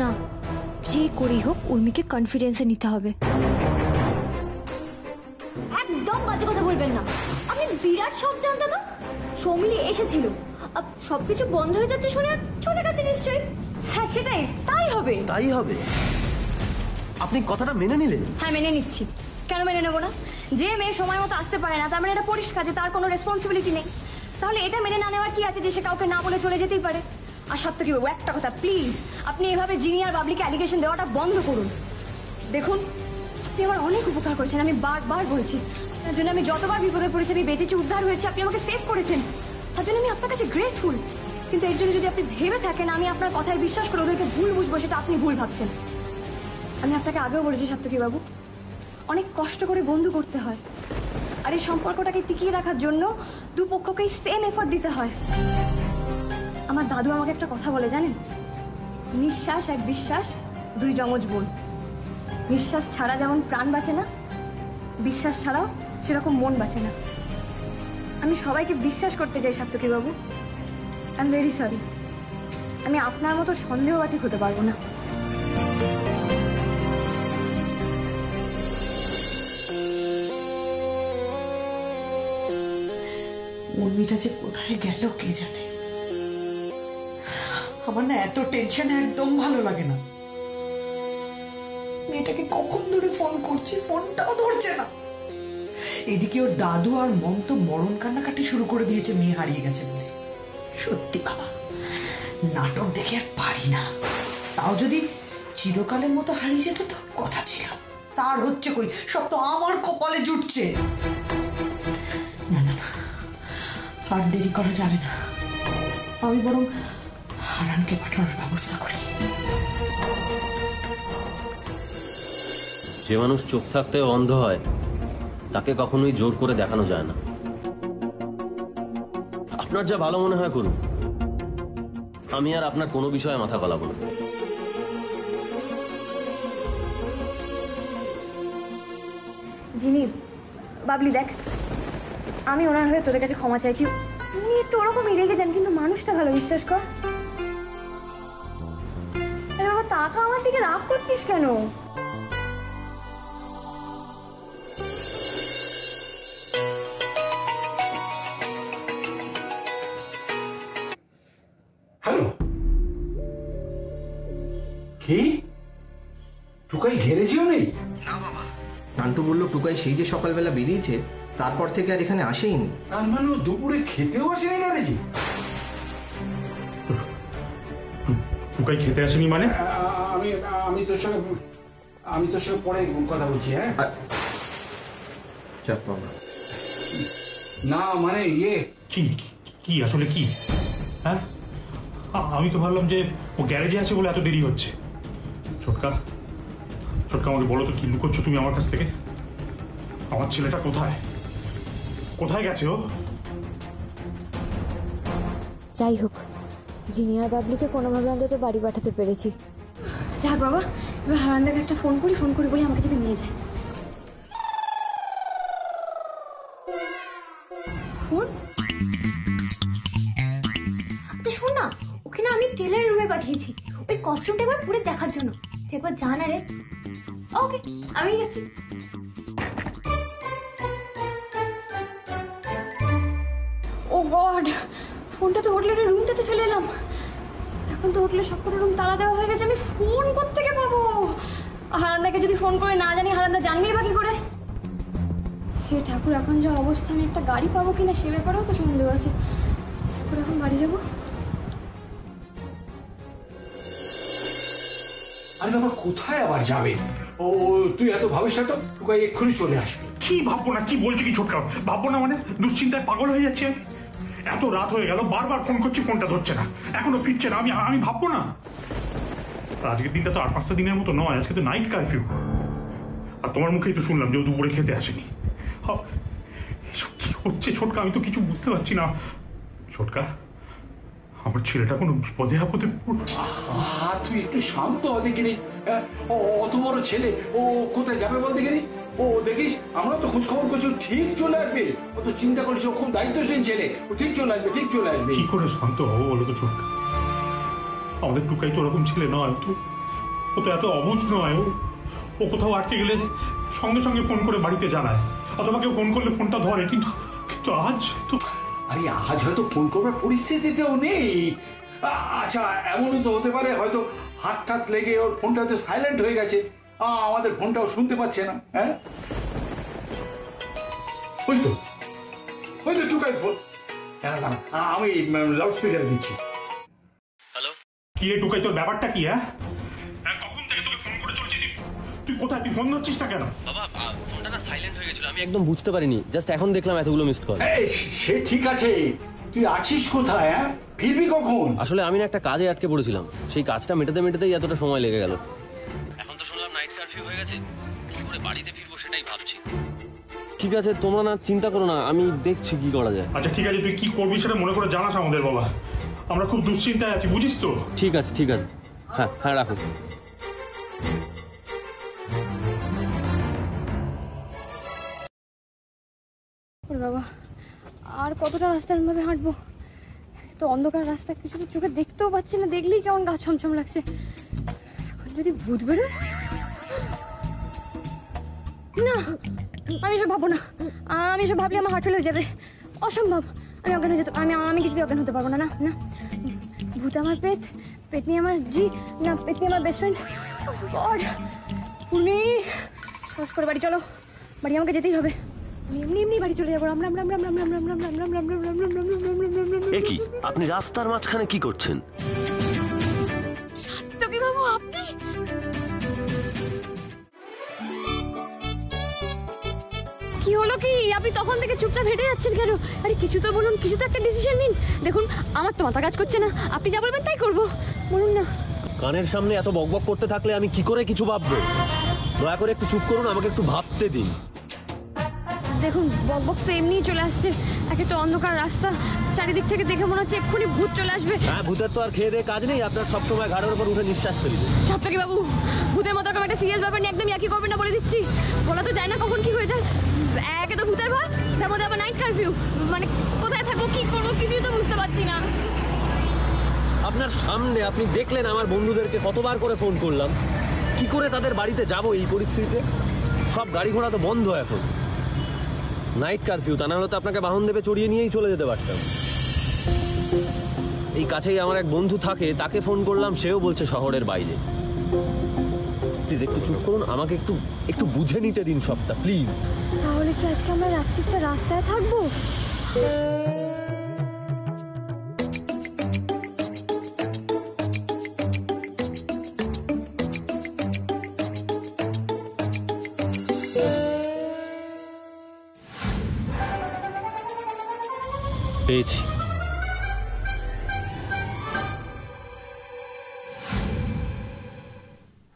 না, যে করেই হোক উর্মিকে কনফিডেন্সে নিতে হবে। একদম বাজে কথা বলবেন না। আমি বিরাট সব জানতো তো। সৌমিলি এসেছিল, সবকিছু বন্ধ হয়ে যাচ্ছে শুনে চলে গেছে নিশ্চয়ই। হ্যাঁ সেটাই, তাই হবে। তাই হবে? আপনি কথাটা মেনে নিলেন? হ্যাঁ মেনে নিচ্ছি। কেন মেনে নেবো না? যে মেয়ে সময় মতো আসতে পারে না তার মানে এটা পরিষ্কার যে তার কোনো রেসপন্সিবিলিটি নেই। তাহলে এটা মেনে না নেওয়ার কি আছে যে সে কাউকে না বলে চলে যেতেই পারে? আর সত্য কি বাবু, একটা কথা প্লিজ, আপনি এভাবে জিনি আর বাবলিকে অ্যালিগেশন দেওয়াটা বন্ধ করুন। দেখুন, আপনি আমার অনেক উপকার করেছেন, আমি বারবার বলছি। তার জন্য আমি যতবার বিপদে পড়েছি আমি বেঁচেছি, উদ্ধার হয়েছে, আপনি আমাকে সেভ করেছেন। তার জন্য আমি আপনার কাছে গ্রেটফুল। কিন্তু এর জন্য যদি আপনি ভেবে থাকেন আমি আপনার কথায় বিশ্বাস করে ওদেরকে ভুল বুঝবো, সেটা আপনি ভুল ভাবছেন। আমি আপনাকে আগেও বলেছি সাত্তকী বাবু, অনেক কষ্ট করে বন্ধু করতে হয়, আর এই সম্পর্কটাকে টিকিয়ে রাখার জন্য দুপক্ষকেই সেম এফর্ট দিতে হয়। আমার দাদু আমাকে একটা কথা বলে জানেন, নিঃশ্বাস এক বিশ্বাস, দুই যমজ বোন। নিঃশ্বাস ছাড়া যেমন প্রাণ বাঁচে না, বিশ্বাস ছাড়াও সেরকম মন বাঁচে না। আমি সবাইকে বিশ্বাস করতে চাই সাত্তকী বাবু। আই এম ভেরি সরি, আমি আপনার মতো সন্দেহবাদী হতে পারবো না। উর্মিটা যে কোথায় গেল কে জানে। আমার না এত টেনশন একদম ভালো লাগে না। মেয়েটাকে কখন ধরে ফোন করছি, ফোনটাও ধরছে না। এদিকে ওর দাদু আর মম তো মরণ কান্নাকাটি শুরু করে দিয়েছে মেয়ে হারিয়ে গেছে বলে। সত্যি বাবা, নাটক দেখে আর পারি না। তাও যদি চিরকালের মতো হারিয়ে যেত তো কথা ছিল, তার হচ্ছে কই, সব তো আমার কপালে জুটছে। না না না, আর দেরি করা যাবে না। আমি বরং হারানকে পাঠানোর ব্যবস্থা করি। যে মানুষ চোখ থাকতে অন্ধ হয় তাকে কখনোই জোর করে দেখানো যায় না। আপনার যা ভালো মনে হয় করুন, আমি আর আপনার কোনো বিষয়ে মাথা গলাবো না। জিনি, বাবলি দেখ, আমি ওনার হয়ে তোদের কাছে ক্ষমা চাইছি। উনি একটু ওরকমই রেগে যান, কিন্তু মানুষটা ভালো, বিশ্বাস কর। আরে বাবা, টাকা আমার দিকে রাগ করছিস কেন? হ্যালো, কি টুকাই ঘেরেছিও নেই? না বাবা, নান্টু বললো টুকাই সেই যে সকালবেলা বেরিয়েছে তারপর থেকে আর এখানে আসেইনি। তার মানে দুপুরে খেতেও আসেনি গ্যারেজে? টুকাই খেতে আসেনি মানে? আমি তোর সঙ্গে পরে কথা বলছি। হ্যাঁ যাক বাবা। না মানে কি কি আসলে কি? হ্যাঁ, আমি তো ভাবলাম যে ও গ্যারেজে আছে বলে এত দেরি হচ্ছে। ছোটকা ছোটকা, আমাকে বলো তো কি লুকোচ্ছ তুমি আমার কাছ থেকে? আমার ছেলেটা কোথায় কোথায় গেছে ও? যাই হোক, জিনিয়ার বাবলিকে কোনোভাবে অন্তত বাড়ি পাঠাতে পেরেছি। যাক বাবা, এবার হারানদাকে একটা ফোন করি বলে আমাকে যদি নিয়ে যায়। ফোন? আচ্ছা শোন না, ওকে না আমি টেলারের রুমে পাঠিয়েছি ওই কস্টিউমটা একবার পরে দেখার জন্য। তুই একবার জানা রে। ওকে, আমি যাচ্ছি। ও গড, ফোনটা তো হোটেলের রুমটাতে ফেলে এলাম। এখন তো হোটেলের সবকটা রুম তালা দেওয়া হয়ে গেছে, আমি ফোন কোত্থেকে পাবো? হারান্দাকে যদি ফোন করে না জানি, হারান্দা জানবেই বা কি করে? হে ঠাকুর, এখন যা অবস্থা, আমি একটা গাড়ি পাবো কিনা সে ব্যাপারেও তো সন্দেহ আছে। এখন বাড়ি যাবো। আরে বাবা, কোথায় আবার যাবে? ও তুই এত ভাবিস না তো, টুকাই এক্ষুনি চলে আসবে। কি ভাববো না? কি বলছো কি ছোটকা? ভাববো না মানে? দুশ্চিন্তায় পাগল হয়ে যাচ্ছে আমি। এত রাত হয়ে গেল, বারবার ফোন করছি, ফোনটা ধরছে না, এখনো ফিরছে না। আমি ভাববো না? আজকের দিনটা তো 8-5টা দিনের মতো নয়, আজকে তো নাইট কারফিউ। আর তোমার মুখেই তো শুনলাম যে ও দুপুরে খেতে আসেনি। এসব কি হচ্ছে ছোটকা? আমি তো কিছু বুঝতে পারছি না। ছোটকা, আমার ছেলেটা কোনো বিপদে আপদে। তুই একটু শান্ত হ দেখিনি। অত বড় ছেলে, ও কোথায় যাবে বল দেখিনি? ও দেখিস, আমরা তো খোঁজ খবর করছি, ঠিক চলে আসবে। ও তো চিন্তা করিস, ও খুব দায়িত্বশীল ছেলে, ও ঠিক চলে আসবে, ঠিক চলে আসবে। কি করে শান্ত হবো বলো তো ছোটকা? আমাদের টুকাই তো ওরকম ছেলে নয়। ও তো এত অবুঝ নয়। ও কোথাও আটকে গেলে সঙ্গে সঙ্গে ফোন করে বাড়িতে জানায়, অথবা কেউ ফোন করলে ফোনটা ধরে। কিন্তু কিন্তু আজ তো আরে আজ হয়তো ফোন করবার পরিস্থিতিতেও নেই। আচ্ছা, এমনও তো হতে পারে হয়তো হাত টাত লেগে ওর ফোনটা হয়তো সাইলেন্ট হয়ে গেছে, আমাদের ফোনটাও শুনতে পাচ্ছে না। হ্যাঁ, ওই তো টুকাই ফোন। আমি লাউড স্পিকারে দিচ্ছি। হ্যালো, কি রে টুকাই, তোর ব্যাপারটা কি? তখন থেকে তোকে ফোন করে চলছি, তুই কোথায়? তুই ফোন ধরছিস না কেন? বাবা ফোনটা না সাইলেন্ট হয়ে গেছিল, আমি একদম বুঝতে পারিনি। জাস্ট এখন দেখলাম এতগুলো মিসড কল। সে ঠিক আছে, তুই আছিস কোথায়? হ্যাঁ, ফিরবি কখন? আসলে আমি না একটা কাজে আটকে পড়েছিলাম, সেই কাজটা মেটাতেই এতটা সময় লেগে গেল। এখন তো শুনলাম নাইট কারফিউ হয়ে গেছে, কি করে বাড়িতে ফিরবো সেটাই ভাবছি। ঠিক আছে, তোমরা না চিন্তা করো না, আমি দেখছি কি করা যায়। আচ্ছা ঠিক আছে, তুই কি করবি সেটা মনে করে জানাস আমাদের বাবা। আমরা খুব দুশ্চিন্তায় আছি, বুঝিস তো। ঠিক আছে হ্যাঁ হ্যাঁ, রাখো। বাবা, আর কতটা রাস্তা এরমভাবে হাঁটবো? তো অন্ধকার রাস্তা, কিছু তো চোখে দেখতেও পাচ্ছি না, দেখলেই কেমন গা ছমছম লাগছে। এখন যদি ভূত বেরোয়? না, আমি এসব ভাববো না। আমি এসব ভাবলে আমার হার্ট ফেল হয়ে যাবে, অসম্ভব। আমি অজ্ঞান হয়ে যেতে, আমি কিছুতেই অজ্ঞান হতে পারবো না। না না, ভূত আমার পেট নিয়ে আমার না, পেট নিয়ে আমার বেস্ট ফ্রেন্ড। গড, উর্মি, সাহস করে বাড়ি চলো, বাড়ি আমাকে যেতেই হবে। এমনি বাড়ি চলে যাবো। রাম রাম রাম রাম রাম রাম রাম রাম রাম রাম রাম রাম রাম রাম রাম রাম রাম রাম। এ কি, আপনি রাস্তার মাঝখানে কি করছেন? সাত্তকী বাবু, আপনি? কি হলো কি? আপনি তখন থেকে চুপচাপ হেঁটে যাচ্ছেন কেন? আরে কিছু তো বলুন, কিছু তো একটা ডিসিশন নিন। দেখুন, আমার তো মাথা কাজ করছে না, আপনি যা বলবেন তাই করবো। বলুন না। কানের সামনে এত বকবক করতে থাকলে আমি কি করে কিছু ভাববো? দয়া করে একটু চুপ করুন, আমাকে একটু ভাবতে দিন। দেখুন, বকবক তো এমনিই চলে আসছে। একে তো অন্ধকার রাস্তা, চারিদিক থেকে দেখে মনে হচ্ছে এক্ষুনি ভূত চলে আসবে। হ্যাঁ, ভূতের তো আর খেয়ে দিয়ে কাজ নেই, আপনার সবসময় ঘাড়ের উপর উঠে নিঃশ্বাস ফেলি। সাত্তকী বাবু, ভূতের মতো একটা সিরিয়াস ব্যাপার নিয়ে একদম ইয়াকি করবেন না, বলে দিচ্ছি। বলা তো যায় না কখন কি হয়ে যায়। একে তো ভূতের ভয়, তার মধ্যে আবার নাইট কারফিউ। মানে কোথায় থাকবো, কি করবো, কিছুই তো বুঝতে পারছি না। আপনার সামনে আপনি দেখলেন আমার বন্ধুদেরকে কতবার করে ফোন করলাম, কি করে তাদের বাড়িতে যাব এই পরিস্থিতিতে? সব গাড়ি ঘোড়া তো বন্ধ এখন, নাইট কারফিউ। তা না হলে তো আপনাকে বাহন দেবে চড়িয়ে নিয়েই চলে যেতে পারতাম। এই কাছেই আমার এক বন্ধু থাকে, তাকে ফোন করলাম, সেও বলছে শহরের বাইরে। প্লিজ একটু চুপ করুন, আমাকে একটু বুঝে নিতে দিন সবটা, প্লিজ। তাহলে কি আজকে আমরা রাত্রিটা রাস্তায় থাকবো? পেয়েছি।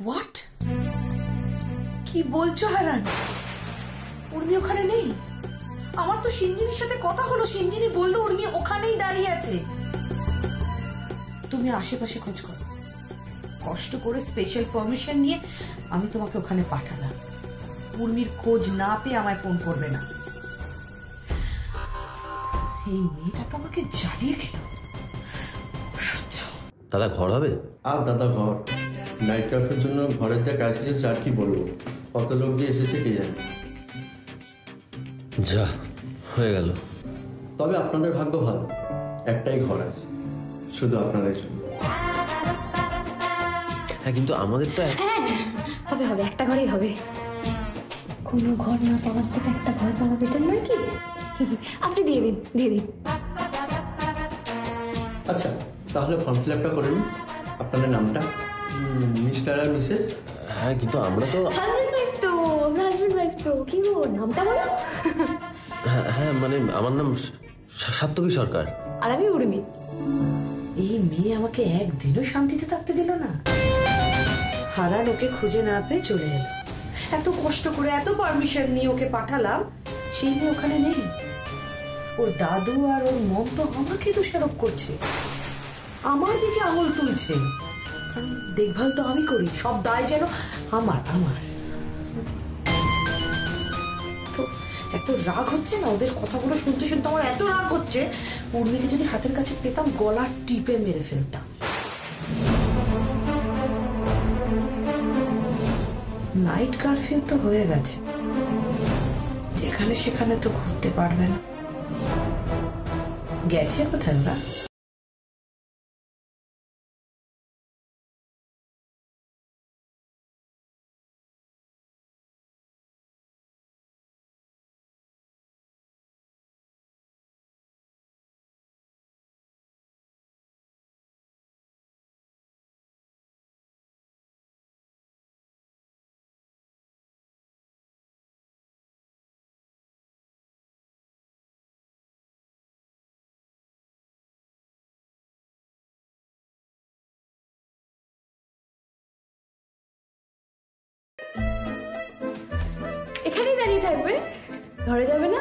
হোয়াট? কি বলছো হারান? উর্মি ওখানে নেই? আমার তো সিঞ্জিনির সাথে কথা হলো, সিঞ্জিনি বললো উর্মি ওখানেই দাঁড়িয়ে আছে। তুমি আশেপাশে খোঁজ করো, কষ্ট করে স্পেশাল পারমিশন নিয়ে আমি তোমাকে ওখানে পাঠালাম। উর্মির খোঁজ না পেয়ে আমায় ফোন করবে না। এই মেয়েটা তো আমাকে জ্বালিয়ে খেল। দাদা ঘর হবে? আর দাদা ঘর, নাইট কার্ফের জন্য ঘরের যা ক্রাইসিস, আর কি বলবো, কত লোক যে এসেছে কে জানে। যা হয়ে গেল। তবে আপনাদের ভাগ্য ভালো, একটাই ঘর আছে শুধু আপনাদের জন্য। হ্যাঁ, কিন্তু আমাদের তো হবে, একটা ঘরেই হবে। কোনো ঘর না পাওয়ার থেকে একটা ঘর পাওয়া বেটার নয় কি? আপনি দিয়ে দিন। আচ্ছা, তাহলে ফর্ম ফিল আপটা করে নিন। আপনাদের নামটা? মিস্টার আর মিসেস? হ্যাঁ, কিন্তু আমরা তো হাজবেন্ড ওয়াইফ তো কি গো, নামটা বলো। হ্যাঁ, মানে আমার নাম সাত্তকী সরকার। আর আমি উর্মি। এই মেয়ে আমাকে একদিনও শান্তিতে থাকতে দিল না। হারান ওকে খুঁজে না পেয়ে চলে এলো। এত কষ্ট করে, এত পারমিশন নিয়ে ওকে পাঠালাম, সেই মেয়ে ওখানে নেই। ওর দাদু আর ওর মম তো আমাকে দোষারোপ করছে, আমার দিকে আঙুল তুলছে। কারণ দেখভাল তো আমি করি, সব দায় যেন আমার। তো এত রাগ হচ্ছে না ওদের কথাগুলো শুনতে শুনতে, আমার এত রাগ হচ্ছে, উর্মিকে যদি হাতের কাছে পেতাম গলা টিপে মেরে ফেলতাম। নাইট কারফিউ তো হয়ে গেছে, যেখানে সেখানে তো ঘুরতে পারবে না। গেছে কোথায় ওরা? এখানেই দাঁড়িয়ে থাকবে, ঘরে যাবে না?